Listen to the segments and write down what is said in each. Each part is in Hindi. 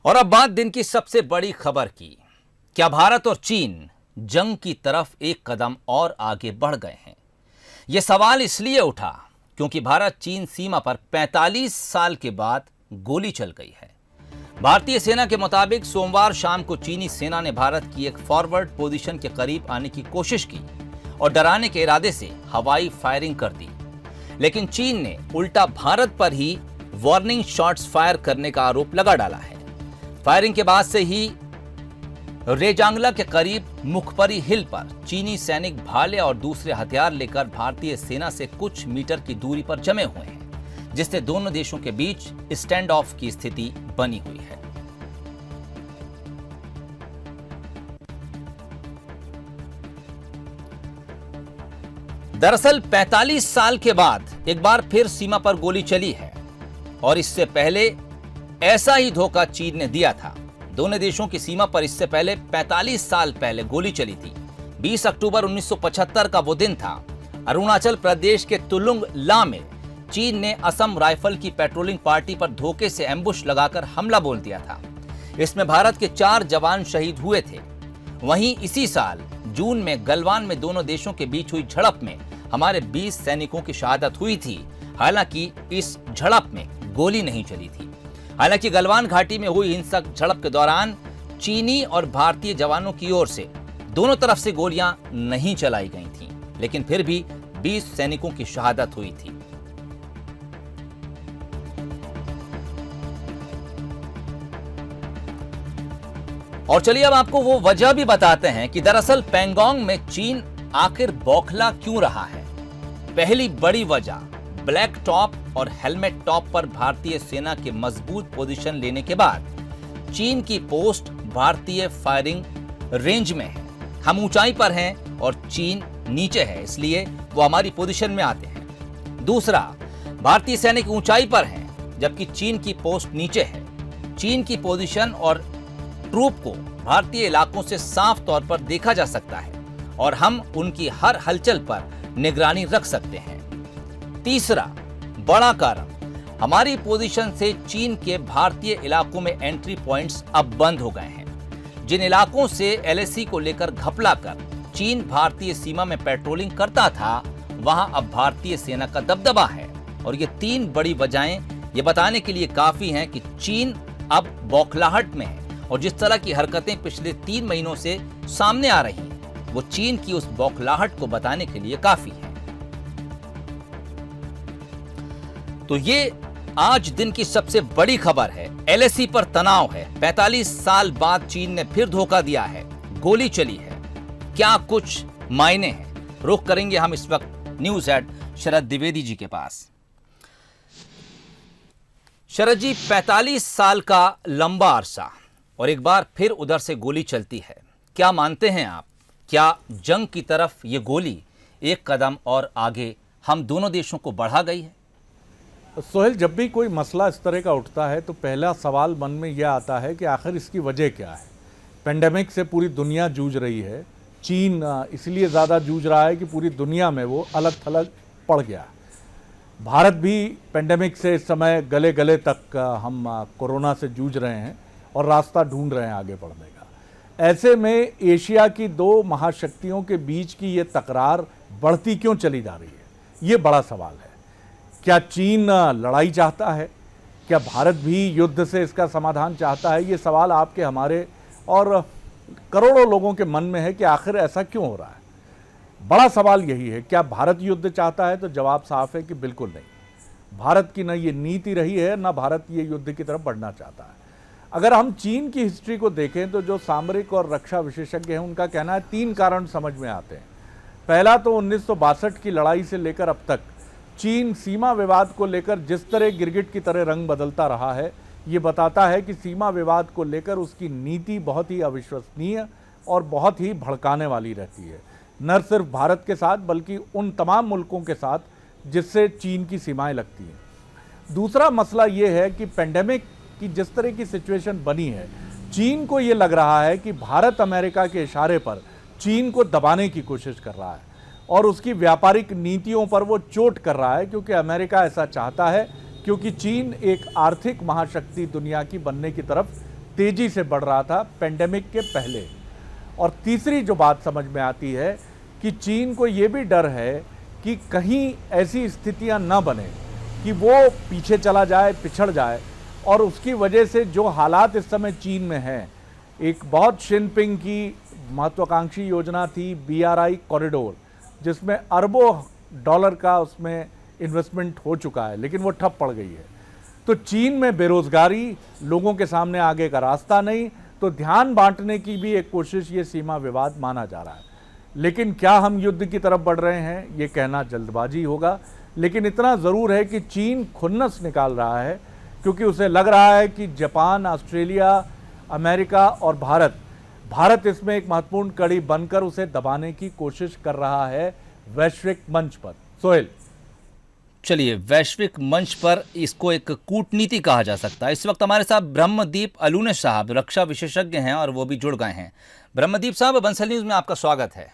और अब बात दिन की सबसे बड़ी खबर की। क्या भारत और चीन जंग की तरफ एक कदम और आगे बढ़ गए हैं? यह सवाल इसलिए उठा क्योंकि भारत चीन सीमा पर 45 साल के बाद गोली चल गई है। भारतीय सेना के मुताबिक सोमवार शाम को चीनी सेना ने भारत की एक फॉरवर्ड पोजीशन के करीब आने की कोशिश की और डराने के इरादे से हवाई फायरिंग कर दी, लेकिन चीन ने उल्टा भारत पर ही वार्निंग शॉट्स फायर करने का आरोप लगा डाला है। फायरिंग के बाद से ही रेजांगला के करीब मुखपरी हिल पर चीनी सैनिक भाले और दूसरे हथियार लेकर भारतीय सेना से कुछ मीटर की दूरी पर जमे हुए हैं, जिससे दोनों देशों के बीच स्टैंड ऑफ की स्थिति बनी हुई है। दरअसल 45 साल के बाद एक बार फिर सीमा पर गोली चली है और इससे पहले ऐसा ही धोखा चीन ने दिया था। दोनों देशों की सीमा पर इससे पहले 45 साल पहले गोली चली थी। 20 अक्टूबर 1975 का वो दिन था। अरुणाचल प्रदेश के तुलुंग ला में चीन ने असम राइफल की पेट्रोलिंग पार्टी पर धोखे से एम्बुश लगाकर हमला बोल दिया था। इसमें भारत के 4 जवान शहीद हुए थे। वहीं इसी साल जून में गलवान में दोनों देशों के बीच हुई झड़प में हमारे 20 सैनिकों की शहादत हुई थी। हालांकि इस झड़प में गोली नहीं चली थी। हालांकि गलवान घाटी में हुई हिंसक झड़प के दौरान चीनी और भारतीय जवानों की ओर से दोनों तरफ से गोलियां नहीं चलाई गई थीं, लेकिन फिर भी 20 सैनिकों की शहादत हुई थी। और चलिए अब आपको वो वजह भी बताते हैं कि दरअसल पैंगोंग में चीन आखिर बौखला क्यों रहा है। पहली बड़ी वजह, ब्लैक टॉप और हेलमेट टॉप पर भारतीय सेना के मजबूत पोजीशन लेने के बाद चीन की पोस्ट भारतीय फायरिंग रेंज में है। हम ऊंचाई पर हैं और चीन नीचे है, इसलिए वो हमारी पोजीशन में आते हैं। दूसरा, भारतीय सैनिक ऊंचाई पर हैं जबकि चीन की पोस्ट नीचे है। चीन की पोजीशन और ट्रूप को भारतीय इलाकों से साफ तौर पर देखा जा सकता है और हम उनकी हर हलचल पर निगरानी रख सकते हैं। तीसरा बड़ा कारण, हमारी पोजीशन से चीन के भारतीय इलाकों में एंट्री पॉइंट्स अब बंद हो गए हैं। जिन इलाकों से एलएसी को लेकर घपला कर चीन भारतीय सीमा में पेट्रोलिंग करता था, वहां अब भारतीय सेना का दबदबा है। और ये 3 बड़ी वजहें ये बताने के लिए काफी हैं कि चीन अब बौखलाहट में है और जिस तरह की हरकतें पिछले 3 महीनों से सामने आ रही हैं, वो चीन की उस बौखलाहट को बताने के लिए काफी है। तो ये आज दिन की सबसे बड़ी खबर है। एलएसी पर तनाव है। 45 साल बाद चीन ने फिर धोखा दिया है, गोली चली है। क्या कुछ मायने हैं? रुख करेंगे हम इस वक्त न्यूज हेड शरद द्विवेदी जी के पास। शरद जी, 45 साल का लंबा अरसा और एक बार फिर उधर से गोली चलती है। क्या मानते हैं आप, क्या जंग की तरफ ये गोली एक कदम और आगे हम दोनों देशों को बढ़ा गई है? सोहेल, जब भी कोई मसला इस तरह का उठता है तो पहला सवाल मन में यह आता है कि आखिर इसकी वजह क्या है। पेंडेमिक से पूरी दुनिया जूझ रही है। चीन इसलिए ज़्यादा जूझ रहा है कि पूरी दुनिया में वो अलग थलग पड़ गया। भारत भी पेंडेमिक से इस समय गले गले तक हम कोरोना से जूझ रहे हैं और रास्ता ढूंढ रहे हैं आगे बढ़ने का। ऐसे में एशिया की 2 महाशक्तियों के बीच की ये तकरार बढ़ती क्यों चली जा रही है, ये बड़ा सवाल है। क्या चीन लड़ाई चाहता है? क्या भारत भी युद्ध से इसका समाधान चाहता है? ये सवाल आपके, हमारे और करोड़ों लोगों के मन में है कि आखिर ऐसा क्यों हो रहा है। बड़ा सवाल यही है, क्या भारत युद्ध चाहता है? तो जवाब साफ है कि बिल्कुल नहीं। भारत की न ये नीति रही है, न भारत ये युद्ध की तरफ बढ़ना चाहता है। अगर हम चीन की हिस्ट्री को देखें तो जो सामरिक और रक्षा विशेषज्ञ हैं उनका कहना है 3 कारण समझ में आते हैं। पहला तो 1962 की लड़ाई से लेकर अब तक चीन सीमा विवाद को लेकर जिस तरह गिरगिट की तरह रंग बदलता रहा है, ये बताता है कि सीमा विवाद को लेकर उसकी नीति बहुत ही अविश्वसनीय और बहुत ही भड़काने वाली रहती है, न सिर्फ भारत के साथ बल्कि उन तमाम मुल्कों के साथ जिससे चीन की सीमाएं लगती हैं। दूसरा मसला ये है कि पेंडेमिक की जिस तरह की सिचुएशन बनी है, चीन को ये लग रहा है कि भारत अमेरिका के इशारे पर चीन को दबाने की कोशिश कर रहा है और उसकी व्यापारिक नीतियों पर वो चोट कर रहा है, क्योंकि अमेरिका ऐसा चाहता है, क्योंकि चीन एक आर्थिक महाशक्ति दुनिया की बनने की तरफ तेजी से बढ़ रहा था पेंडेमिक के पहले। और तीसरी जो बात समझ में आती है कि चीन को ये भी डर है कि कहीं ऐसी स्थितियां न बने कि वो पीछे चला जाए, पिछड़ जाए, और उसकी वजह से जो हालात इस समय चीन में हैं, एक बहुत जिनपिंग की महत्वाकांक्षी योजना थी BRI कॉरिडोर, जिसमें अरबों डॉलर का उसमें इन्वेस्टमेंट हो चुका है, लेकिन वो ठप पड़ गई है। तो चीन में बेरोजगारी, लोगों के सामने आगे का रास्ता नहीं, तो ध्यान बांटने की भी एक कोशिश ये सीमा विवाद माना जा रहा है। लेकिन क्या हम युद्ध की तरफ बढ़ रहे हैं, ये कहना जल्दबाजी होगा। लेकिन इतना ज़रूर है कि चीन खुन्नस निकाल रहा है, क्योंकि उसे लग रहा है कि जापान, ऑस्ट्रेलिया, अमेरिका और भारत इसमें एक महत्वपूर्ण कड़ी बनकर उसे दबाने की कोशिश कर रहा है वैश्विक मंच पर। सोहेल, चलिए, वैश्विक मंच पर इसको एक कूटनीति कहा जा सकता है। इस वक्त हमारे साथ ब्रह्मदीप अलूने साहब रक्षा विशेषज्ञ हैं और वो भी जुड़ गए हैं। ब्रह्मदीप साहब, बंसल न्यूज में आपका स्वागत है।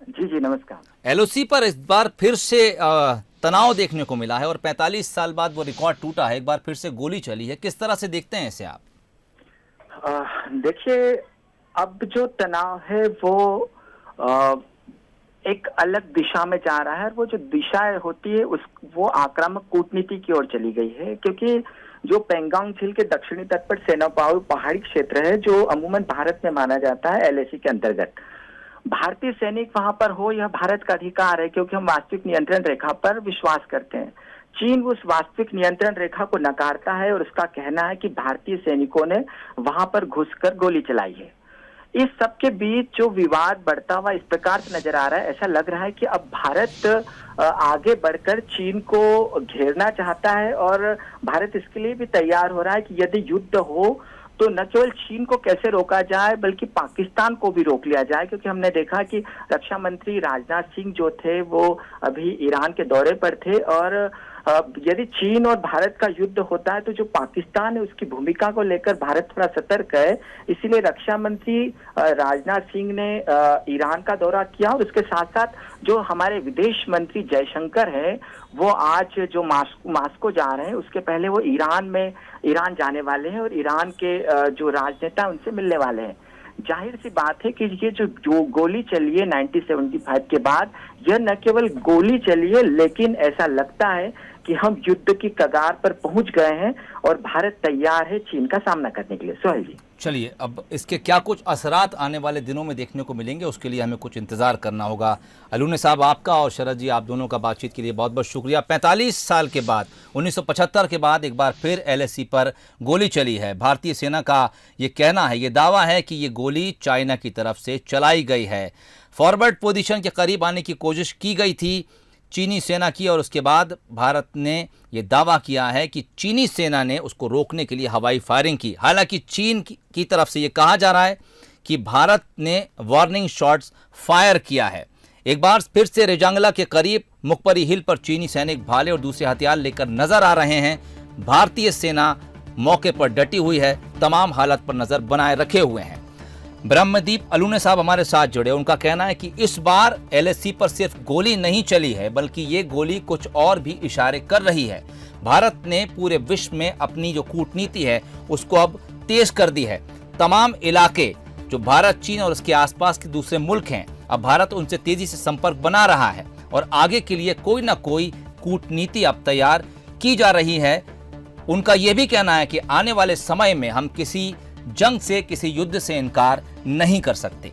जी नमस्कार। LOC पर इस बार फिर से तनाव देखने को मिला है और 45 साल बाद वो रिकॉर्ड टूटा है। एक बार फिर से गोली चली है, किस तरह से देखते हैं इसे आप? देखिए, अब जो तनाव है वो एक अलग दिशा में जा रहा है, और वो जो दिशा होती है वो आक्रामक कूटनीति की ओर चली गई है। क्योंकि जो पेंगोंग झील के दक्षिणी तट पर सेनापाऊ पहाड़ी क्षेत्र है, जो अमूमन भारत में माना जाता है LAC के अंतर्गत, भारतीय सैनिक वहां पर हो यह भारत का अधिकार है, क्योंकि हम वास्तविक नियंत्रण रेखा पर विश्वास करते हैं। चीन उस वास्तविक नियंत्रण रेखा को नकारता है और उसका कहना है कि भारतीय सैनिकों ने वहां पर घुसकर गोली चलाई है। इस सब के बीच जो विवाद बढ़ता हुआ इस प्रकार से नजर आ रहा है, ऐसा लग रहा है कि अब भारत आगे बढ़कर चीन को घेरना चाहता है, और भारत इसके लिए भी तैयार हो रहा है कि यदि युद्ध हो तो न केवल चीन को कैसे रोका जाए, बल्कि पाकिस्तान को भी रोक लिया जाए। क्योंकि हमने देखा कि रक्षा मंत्री राजनाथ सिंह जो थे वो अभी ईरान के दौरे पर थे, और यदि चीन और भारत का युद्ध होता है तो जो पाकिस्तान है उसकी भूमिका को लेकर भारत थोड़ा सतर्क है। इसीलिए रक्षा मंत्री राजनाथ सिंह ने ईरान का दौरा किया, और उसके साथ साथ जो हमारे विदेश मंत्री जयशंकर हैं वो आज जो मास्को जा रहे हैं, उसके पहले वो ईरान जाने वाले हैं, और ईरान के जो राजनेता उनसे मिलने वाले हैं। जाहिर सी बात है कि ये जो गोली चली है 1975 के बाद, यह न केवल गोली चली है, लेकिन ऐसा लगता है कि हम युद्ध की कगार पर पहुंच गए हैं और भारत तैयार है चीन का सामना करने के लिए। सोहेल जी, चलिए, अब इसके क्या कुछ असरात आने वाले दिनों में देखने को मिलेंगे, उसके लिए हमें कुछ इंतजार करना होगा। अलूने साहब, आपका और शरद जी, आप दोनों का बातचीत के लिए बहुत बहुत शुक्रिया। 45 साल के बाद, 1975 के बाद एक बार फिर LAC पर गोली चली है। भारतीय सेना का ये कहना है, ये दावा है कि ये गोली चाइना की तरफ से चलाई गई है। फॉरवर्ड पोजीशन के करीब आने की कोशिश की गई थी चीनी सेना की, और उसके बाद भारत ने ये दावा किया है कि चीनी सेना ने उसको रोकने के लिए हवाई फायरिंग की। हालांकि चीन की तरफ से ये कहा जा रहा है कि भारत ने वार्निंग शॉट्स फायर किया है। एक बार फिर से रेजांगला के करीब मुखपरी हिल पर चीनी सैनिक भाले और दूसरे हथियार लेकर नजर आ रहे हैं। भारतीय सेना मौके पर डटी हुई है, तमाम हालत पर नजर बनाए रखे हुए हैं। ब्रह्मदीप अलूने साहब हमारे साथ जुड़े। उनका कहना है कि इस बार LAC पर सिर्फ गोली नहीं चली है, बल्कि ये गोली कुछ और भी इशारे कर रही है। भारत ने पूरे विश्व में अपनी जो कूटनीति है उसको अब तेज कर दी है। तमाम इलाके जो भारत, चीन और उसके आसपास के दूसरे मुल्क हैं, अब भारत उनसे तेजी से संपर्क बना रहा है और आगे के लिए कोई ना कोई कूटनीति अब तैयार की जा रही है। उनका यह भी कहना है कि आने वाले समय में हम किसी जंग से, किसी युद्ध से इनकार नहीं कर सकते।